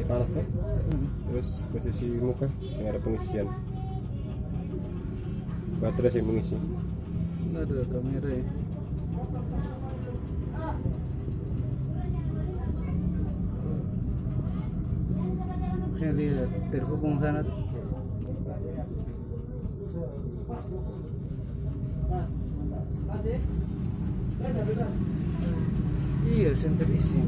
Panas tuh. Terus posisi muka yang ada pengisian. Baterai sih mengisi. Ada kamera ya. Saya lihat terhubung sana. Iya, center isi.